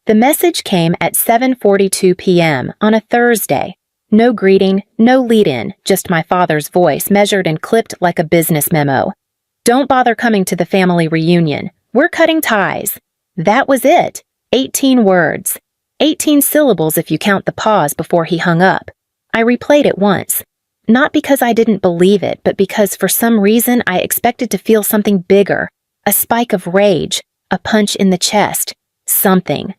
The message came at 7:42 p.m. on a Thursday. No greeting, no lead-in, just my father's voice measured and clipped like a business memo. Don't bother coming to the family reunion. We're cutting ties. That was it. 18 words. 18 syllables if you count the pause before he hung up. I replayed it once. Not because I didn't believe it, but because for some reason I expected to feel something bigger. A spike of rage, a punch in the chest, something.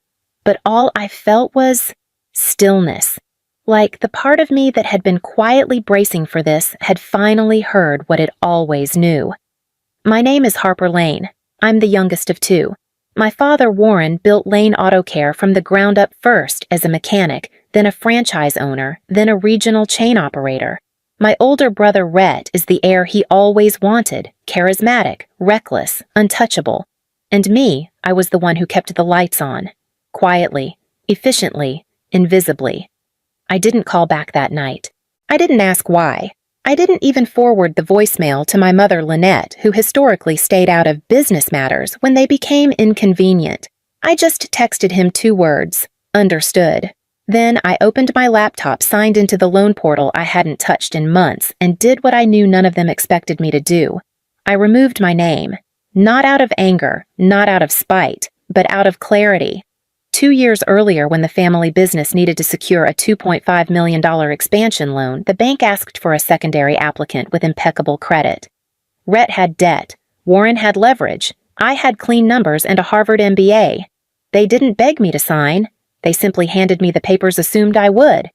But all I felt was stillness. Like the part of me that had been quietly bracing for this had finally heard what it always knew. My name is Harper Lane. I'm the youngest of two. My father, Warren, built Lane Auto Care from the ground up first as a mechanic, then a franchise owner, then a regional chain operator. My older brother, Rhett, is the heir he always wanted, charismatic, reckless, untouchable. And me, I was the one who kept the lights on. Quietly, efficiently, invisibly. I didn't call back that night. I didn't ask why. I didn't even forward the voicemail to my mother, Lynette, who historically stayed out of business matters when they became inconvenient. I just texted him 2 words, understood. Then I opened my laptop, signed into the loan portal I hadn't touched in months, and did what I knew none of them expected me to do. I removed my name. Not out of anger, not out of spite, but out of clarity. 2 years earlier, when the family business needed to secure a $2.5 million expansion loan, the bank asked for a secondary applicant with impeccable credit. Rhett had debt. Warren had leverage. I had clean numbers and a Harvard MBA. They didn't beg me to sign. They simply handed me the papers assumed I would.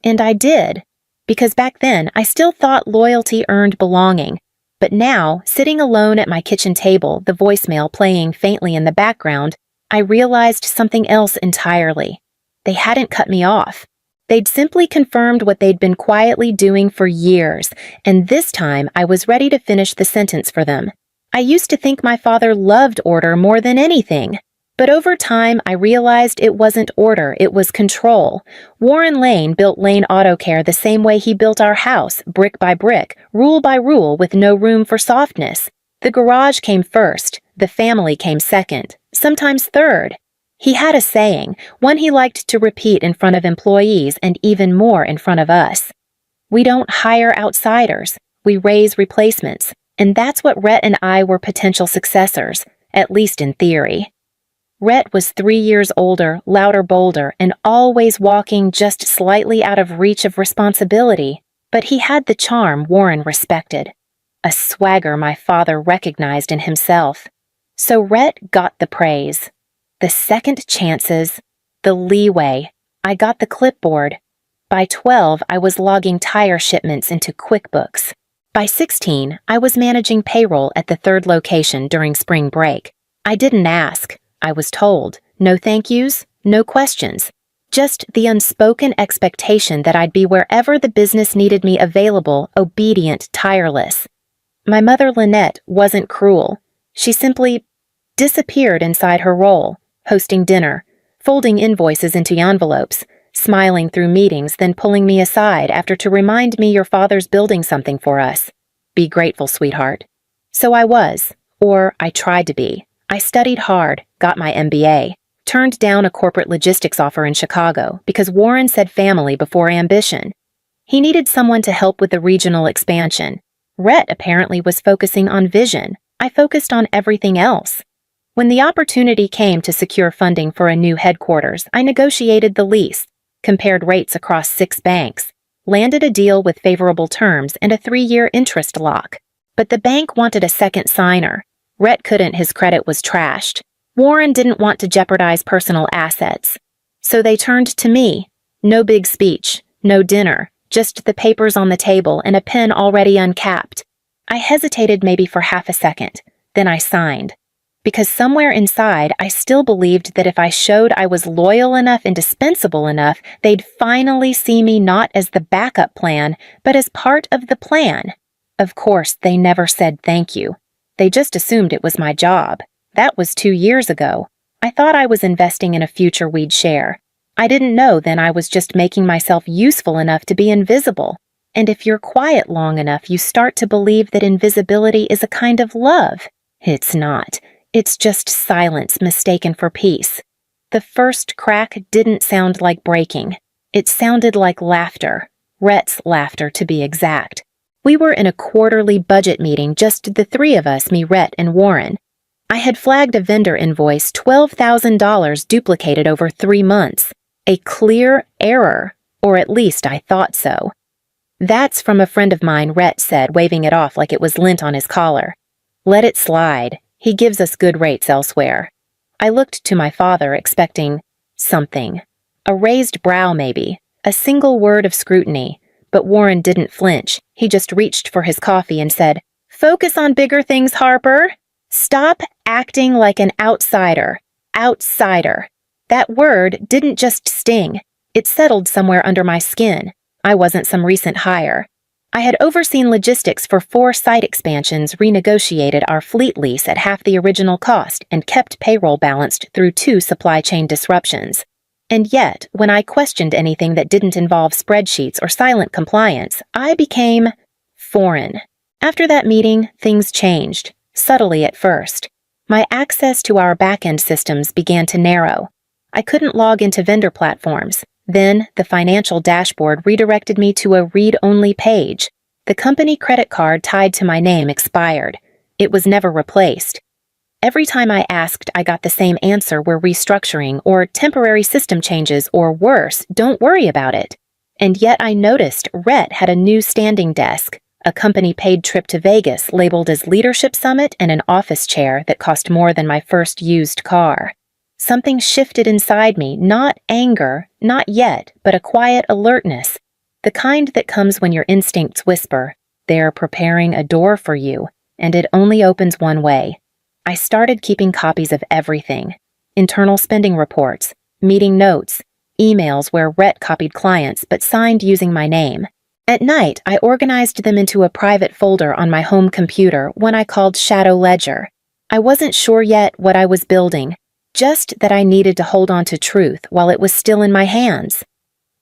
And I did. Because back then, I still thought loyalty earned belonging. But now, sitting alone at my kitchen table, the voicemail playing faintly in the background, I realized something else entirely. They hadn't cut me off. They'd simply confirmed what they'd been quietly doing for years, and this time I was ready to finish the sentence for them. I used to think my father loved order more than anything. But over time, I realized it wasn't order, it was control. Warren Lane built Lane Auto Care the same way he built our house, brick by brick, rule by rule, with no room for softness. The garage came first, the family came second, sometimes third. He had a saying, one he liked to repeat in front of employees and even more in front of us. We don't hire outsiders, we raise replacements. And that's what Rhett and I were potential successors, at least in theory. Rhett was 3 years older, louder, bolder, and always walking just slightly out of reach of responsibility, but he had the charm Warren respected, a swagger my father recognized in himself. So Rhett got the praise, the second chances, the leeway. I got the clipboard. By 12, I was logging tire shipments into QuickBooks. By 16, I was managing payroll at the 3rd location during spring break. I didn't ask. I was told, no thank yous, no questions, just the unspoken expectation that I'd be wherever the business needed me available, obedient, tireless. My mother, Lynette, wasn't cruel. She simply disappeared inside her role, hosting dinner, folding invoices into envelopes, smiling through meetings, then pulling me aside after to remind me your father's building something for us. Be grateful, sweetheart. So I was, or I tried to be. I studied hard, got my MBA, turned down a corporate logistics offer in Chicago because Warren said family before ambition. He needed someone to help with the regional expansion. Rhett apparently was focusing on vision. I focused on everything else. When the opportunity came to secure funding for a new headquarters, I negotiated the lease, compared rates across 6 banks, landed a deal with favorable terms and a 3-year interest lock. But the bank wanted a second signer. Rhett couldn't, his credit was trashed. Warren didn't want to jeopardize personal assets. So they turned to me. No big speech, no dinner, just the papers on the table and a pen already uncapped. I hesitated maybe for half a second, then I signed. Because somewhere inside, I still believed that if I showed I was loyal enough, indispensable enough, they'd finally see me not as the backup plan, but as part of the plan. Of course, they never said thank you. They just assumed it was my job. That was 2 years ago. I thought I was investing in a future we'd share. I didn't know then I was just making myself useful enough to be invisible. And if you're quiet long enough, you start to believe that invisibility is a kind of love. It's not. It's just silence mistaken for peace. The first crack didn't sound like breaking. It sounded like laughter. Rhett's laughter, to be exact. We were in a quarterly budget meeting, just the three of us, me, Rhett, and Warren. I had flagged a vendor invoice, $12,000 duplicated over 3 months. A clear error, or at least I thought so. "That's from a friend of mine," Rhett said, waving it off like it was lint on his collar. "Let it slide. He gives us good rates elsewhere." I looked to my father, expecting something. A raised brow, maybe. A single word of scrutiny. But Warren didn't flinch. He just reached for his coffee and said, "Focus on bigger things, Harper. Stop acting like an outsider." Outsider. That word didn't just sting. It settled somewhere under my skin. I wasn't some recent hire. I had overseen logistics for 4 site expansions, renegotiated our fleet lease at half the original cost, and kept payroll balanced through 2 supply chain disruptions. And yet, when I questioned anything that didn't involve spreadsheets or silent compliance, I became foreign. After that meeting, things changed, subtly at first. My access to our back-end systems began to narrow. I couldn't log into vendor platforms. Then, the financial dashboard redirected me to a read-only page. The company credit card tied to my name expired. It was never replaced. Every time I asked, I got the same answer: "We're restructuring," or "temporary system changes," or worse, "Don't worry about it." And yet I noticed Rhett had a new standing desk, a company-paid trip to Vegas labeled as Leadership Summit, and an office chair that cost more than my first used car. Something shifted inside me, not anger, not yet, but a quiet alertness, the kind that comes when your instincts whisper, "They're preparing a door for you, and it only opens one way." I started keeping copies of everything: internal spending reports, meeting notes, emails where Rhett copied clients but signed using my name. At night, I organized them into a private folder on my home computer, one I called Shadow Ledger. I wasn't sure yet what I was building, just that I needed to hold on to truth while it was still in my hands.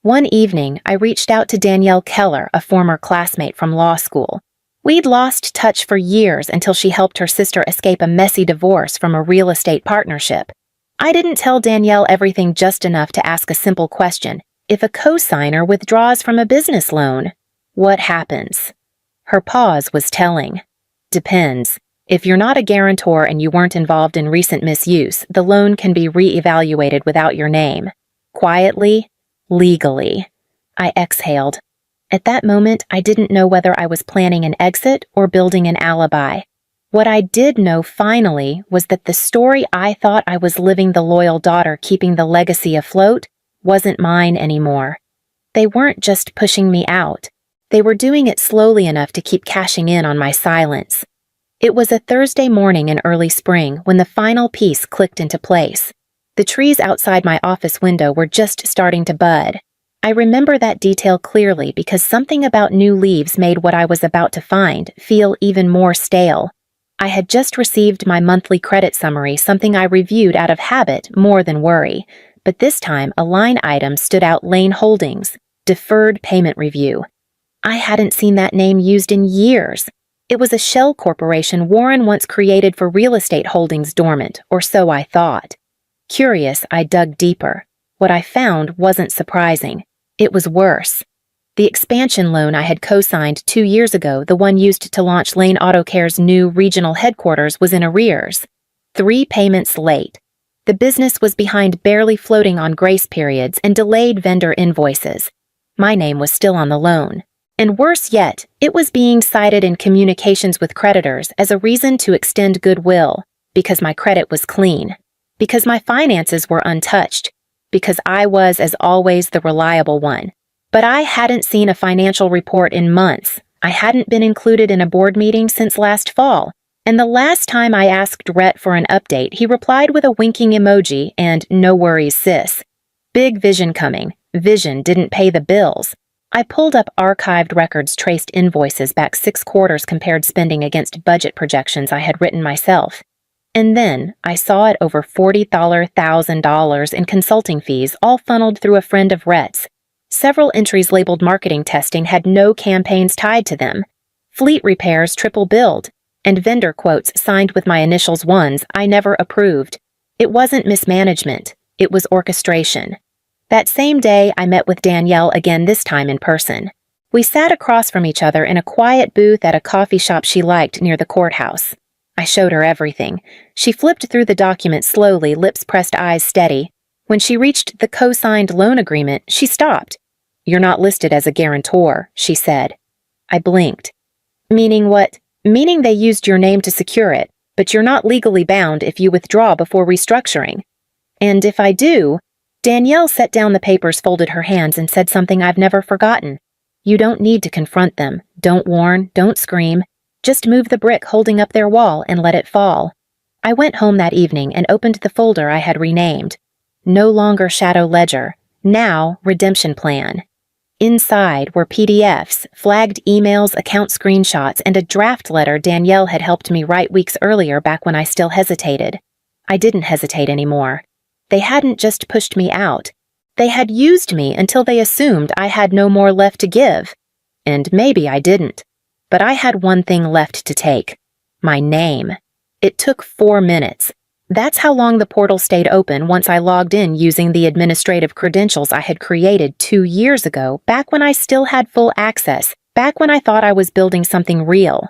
One evening, I reached out to Danielle Keller, a former classmate from law school. We'd lost touch for years until she helped her sister escape a messy divorce from a real estate partnership. I didn't tell Danielle everything just enough to ask a simple question: if a co-signer withdraws from a business loan, what happens? Her pause was telling. Depends. If you're not a guarantor and you weren't involved in recent misuse, the loan can be re-evaluated without your name. Quietly, legally. I exhaled. At that moment, I didn't know whether I was planning an exit or building an alibi. What I did know finally was that the story I thought I was living, the loyal daughter keeping the legacy afloat, wasn't mine anymore. They weren't just pushing me out. They were doing it slowly enough to keep cashing in on my silence. It was a Thursday morning in early spring when the final piece clicked into place. The trees outside my office window were just starting to bud. I remember that detail clearly because something about new leaves made what I was about to find feel even more stale. I had just received my monthly credit summary, something I reviewed out of habit more than worry, but this time a line item stood out: Lane Holdings, Deferred Payment Review. I hadn't seen that name used in years. It was a shell corporation Warren once created for real estate holdings dormant, or so I thought. Curious, I dug deeper. What I found wasn't surprising. It was worse. The expansion loan I had co-signed 2 years ago, the one used to launch Lane Auto Care's new regional headquarters, was in arrears. 3 payments late. The business was behind, barely floating on grace periods and delayed vendor invoices. My name was still on the loan. And worse yet, it was being cited in communications with creditors as a reason to extend goodwill, because my credit was clean, because my finances were untouched, because I was, as always, the reliable one. But I hadn't seen a financial report in months. I hadn't been included in a board meeting since last fall, and the last time I asked Rhett for an update, he replied with a winking emoji and "No worries, sis." Big vision coming. Vision didn't pay the bills. I pulled up archived records, traced invoices back 6 quarters, compared spending against budget projections I had written myself. And then I saw it: over $40,000 in consulting fees, all funneled through a friend of Rhett's. Several entries labeled marketing testing had no campaigns tied to them. Fleet repairs triple billed, and vendor quotes signed with my initials, ones I never approved. It wasn't mismanagement. It was orchestration. That same day, I met with Danielle again, this time in person. We sat across from each other in a quiet booth at a coffee shop she liked near the courthouse. I showed her everything. She flipped through the document slowly, lips pressed, eyes steady. When she reached the co-signed loan agreement, she stopped. "You're not listed as a guarantor," she said. I blinked. "Meaning what?" "Meaning they used your name to secure it, but you're not legally bound if you withdraw before restructuring." "And if I do?" Danielle set down the papers, folded her hands, and said something I've never forgotten. "You don't need to confront them. Don't warn, don't scream. Just move the brick holding up their wall and let it fall." I went home that evening and opened the folder I had renamed. No longer Shadow Ledger, now Redemption Plan. Inside were PDFs, flagged emails, account screenshots, and a draft letter Danielle had helped me write weeks earlier, back when I still hesitated. I didn't hesitate anymore. They hadn't just pushed me out. They had used me until they assumed I had no more left to give. And maybe I didn't. But I had one thing left to take. My name. It took 4 minutes. That's how long the portal stayed open once I logged in using the administrative credentials I had created 2 years ago, back when I still had full access, back when I thought I was building something real.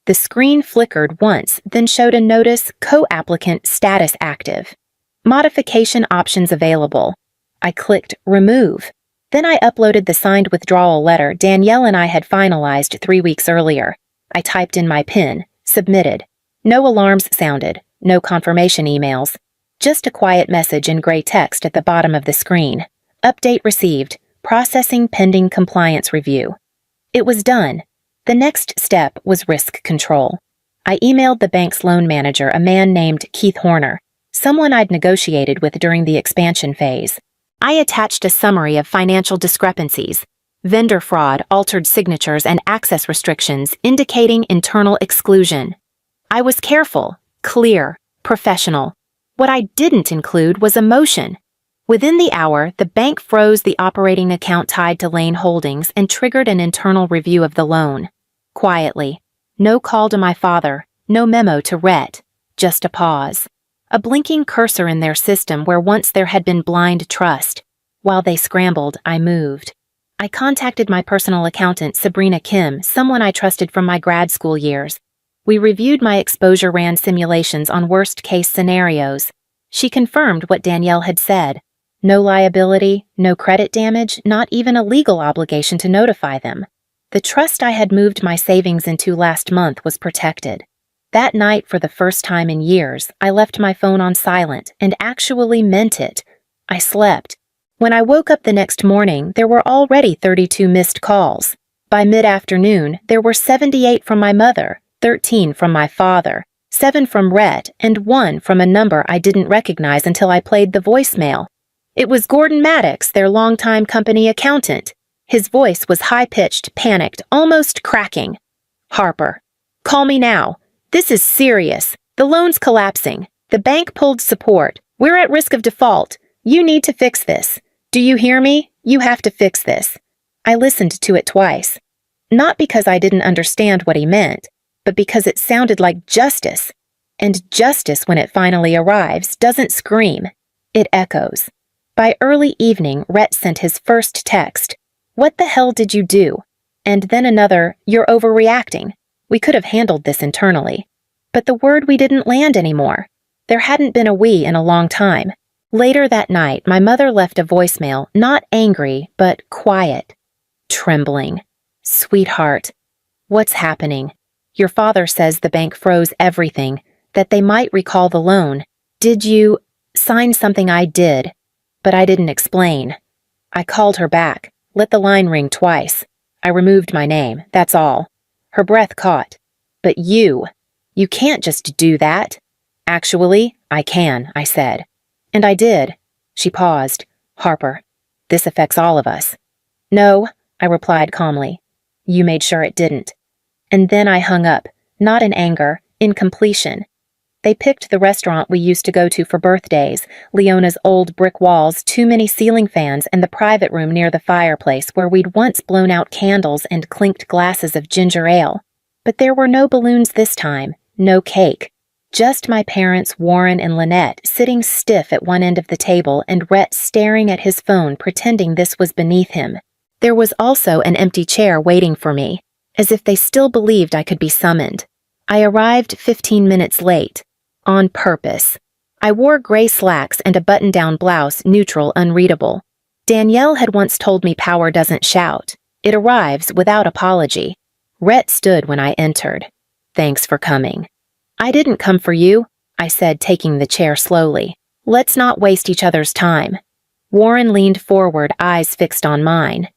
The screen flickered once, then showed a notice: co-applicant status active. Modification options available. I clicked remove. Then I uploaded the signed withdrawal letter Danielle and I had finalized 3 weeks earlier. I typed in my PIN, submitted. No alarms sounded. No confirmation emails. Just a quiet message in gray text at the bottom of the screen. Update received. Processing pending compliance review. It was done. The next step was risk control. I emailed the bank's loan manager, a man named Keith Horner, someone I'd negotiated with during the expansion phase. I attached a summary of financial discrepancies, vendor fraud, altered signatures, and access restrictions indicating internal exclusion. I was careful, clear, professional. What I didn't include was emotion. Within the hour, the bank froze the operating account tied to Lane Holdings and triggered an internal review of the loan. Quietly. No call to my father, no memo to Rhett, just a pause. A blinking cursor in their system where once there had been blind trust. While they scrambled, I moved. I contacted my personal accountant, Sabrina Kim, someone I trusted from my grad school years. We reviewed my exposure, ran simulations on worst-case scenarios. She confirmed what Danielle had said. No liability, no credit damage, not even a legal obligation to notify them. The trust I had moved my savings into last month was protected. That night, for the first time in years, I left my phone on silent and actually meant it. I slept. When I woke up the next morning, there were already 32 missed calls. By mid-afternoon, there were 78 from my mother, 13 from my father, 7 from Rhett, and 1 from a number I didn't recognize until I played the voicemail. It was Gordon Maddox, their longtime company accountant. His voice was high-pitched, panicked, almost cracking. "Harper, call me now. This is serious. The loan's collapsing. The bank pulled support. We're at risk of default. You need to fix this. Do you hear me? You have to fix this." I listened to it twice. Not because I didn't understand what he meant, but because it sounded like justice. And justice, when it finally arrives, doesn't scream. It echoes. By early evening, Rhett sent his first text. "What the hell did you do?" And then another, "You're overreacting. We could have handled this internally." But the word "we" didn't land anymore. There hadn't been a "we" in a long time. Later that night, my mother left a voicemail, not angry, but quiet. Trembling. "Sweetheart, what's happening? Your father says the bank froze everything, that they might recall the loan. Did you sign something?" I did, but I didn't explain. I called her back, let the line ring twice. I removed my name, that's all. Her breath caught. "But you can't just do that." "Actually, I can," I said. And I did. She paused. "Harper, this affects all of us." "No," I replied calmly. "You made sure it didn't." And then I hung up, not in anger, in completion. They picked the restaurant we used to go to for birthdays, Leona's old brick walls, too many ceiling fans, and the private room near the fireplace where we'd once blown out candles and clinked glasses of ginger ale. But there were no balloons this time, no cake. Just my parents, Warren and Lynette, sitting stiff at one end of the table and Rhett staring at his phone pretending this was beneath him. There was also an empty chair waiting for me, as if they still believed I could be summoned. I arrived 15 minutes late. On purpose. I wore gray slacks and a button-down blouse, neutral, unreadable. Danielle had once told me power doesn't shout. It arrives without apology. Rhett stood when I entered. Thanks for coming. I didn't come for you, I said, taking the chair slowly. Let's not waste each other's time. Warren leaned forward, eyes fixed on mine.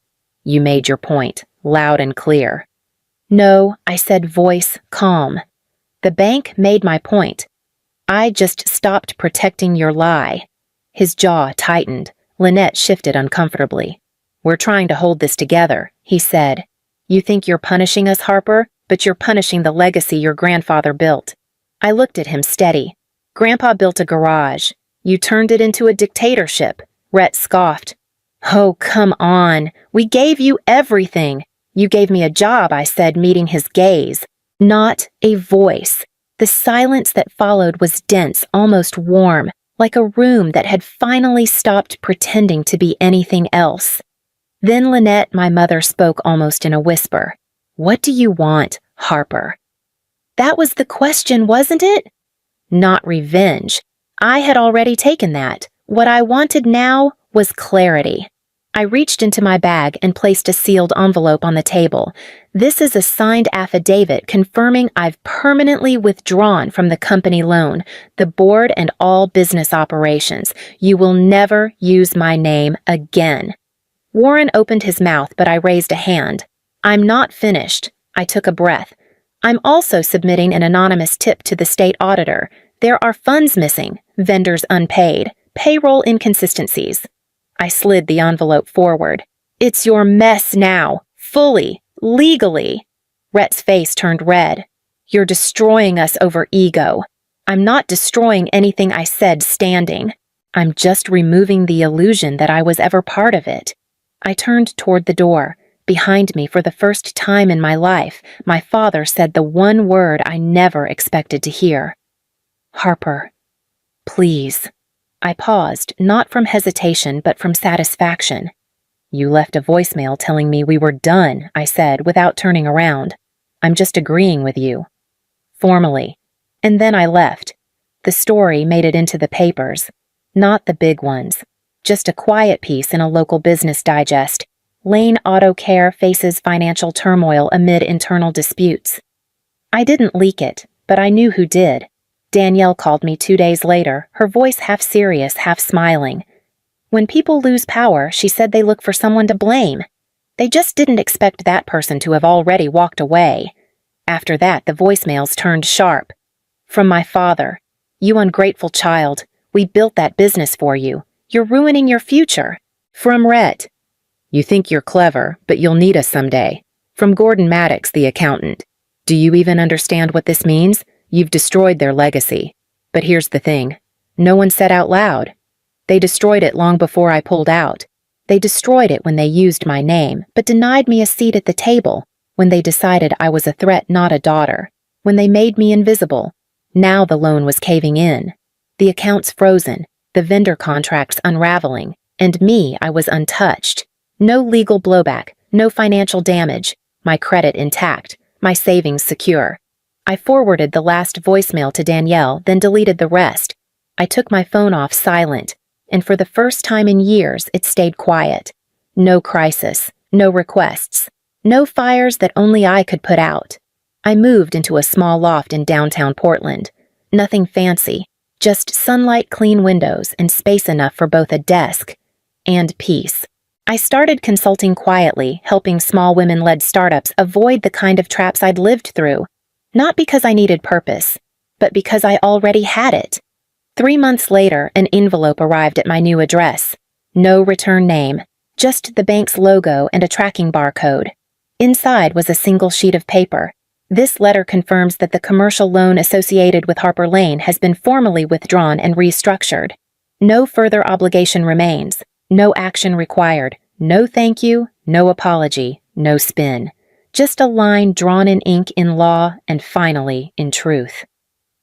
You made your point, loud and clear. No, I said, voice calm. The bank made my point. I just stopped protecting your lie. His jaw tightened. Lynette shifted uncomfortably. We're trying to hold this together, he said. You think you're punishing us, Harper, but you're punishing the legacy your grandfather built. I looked at him steady. Grandpa built a garage. You turned it into a dictatorship. Rhett scoffed. Oh, come on. We gave you everything. You gave me a job, I said, meeting his gaze. Not a voice. The silence that followed was dense, almost warm, like a room that had finally stopped pretending to be anything else. Then Lynette, my mother, spoke almost in a whisper. What do you want, Harper? That was the question, wasn't it? Not revenge. I had already taken that. What I wanted now was clarity. I reached into my bag and placed a sealed envelope on the table. This is a signed affidavit confirming I've permanently withdrawn from the company loan, the board, and all business operations. You will never use my name again. Warren opened his mouth, but I raised a hand. I'm not finished. I took a breath. I'm also submitting an anonymous tip to the state auditor. There are funds missing, vendors unpaid, payroll inconsistencies. I slid the envelope forward. It's your mess now, fully, legally. Rhett's face turned red. You're destroying us over ego. I'm not destroying anything I said standing. I'm just removing the illusion that I was ever part of it. I turned toward the door. Behind me, for the first time in my life, my father said the one word I never expected to hear. Harper, please. I paused, not from hesitation, but from satisfaction. You left a voicemail telling me we were done, I said, without turning around. I'm just agreeing with you. Formally. And then I left. The story made it into the papers. Not the big ones. Just a quiet piece in a local business digest. Lane Auto Care faces financial turmoil amid internal disputes. I didn't leak it, but I knew who did. Danielle called me 2 days later, her voice half serious, half smiling. When people lose power, she said they look for someone to blame. They just didn't expect that person to have already walked away. After that, the voicemails turned sharp. From my father. You ungrateful child. We built that business for you. You're ruining your future. From Rhett. You think you're clever, but you'll need us someday. From Gordon Maddox, the accountant. Do you even understand what this means? You've destroyed their legacy. But here's the thing. No one said out loud. They destroyed it long before I pulled out. They destroyed it when they used my name, but denied me a seat at the table, when they decided I was a threat, not a daughter, when they made me invisible. Now the loan was caving in. The accounts frozen, the vendor contracts unraveling, and me, I was untouched. No legal blowback, no financial damage, my credit intact, my savings secure. I forwarded the last voicemail to Danielle, then deleted the rest. I took my phone off silent, and for the first time in years, it stayed quiet. No crisis, no requests, no fires that only I could put out. I moved into a small loft in downtown Portland. Nothing fancy, just sunlight, clean windows, and space enough for both a desk and peace. I started consulting quietly, helping small women-led startups avoid the kind of traps I'd lived through. Not because I needed purpose, but because I already had it. 3 months later, an envelope arrived at my new address. No return name, just the bank's logo and a tracking barcode. Inside was a single sheet of paper. This letter confirms that the commercial loan associated with Harper Lane has been formally withdrawn and restructured. No further obligation remains. No action required. No thank you, no apology, no spin. Just a line drawn in ink in law and finally in truth.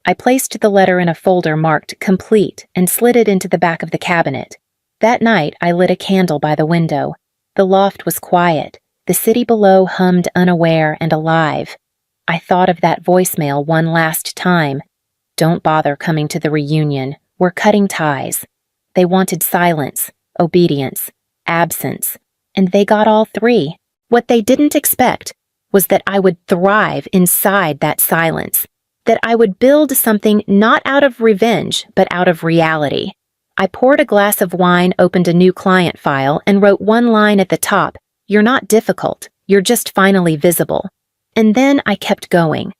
I placed the letter in a folder marked complete and slid it into the back of the cabinet. That night, I lit a candle by the window. The loft was quiet. The city below hummed unaware and alive. I thought of that voicemail one last time. Don't bother coming to the reunion. We're cutting ties. They wanted silence, obedience, absence, and they got all three. What they didn't expect was that I would thrive inside that silence, that I would build something not out of revenge, but out of reality. I poured a glass of wine, opened a new client file, and wrote one line at the top, "You're not difficult, you're just finally visible." And then I kept going.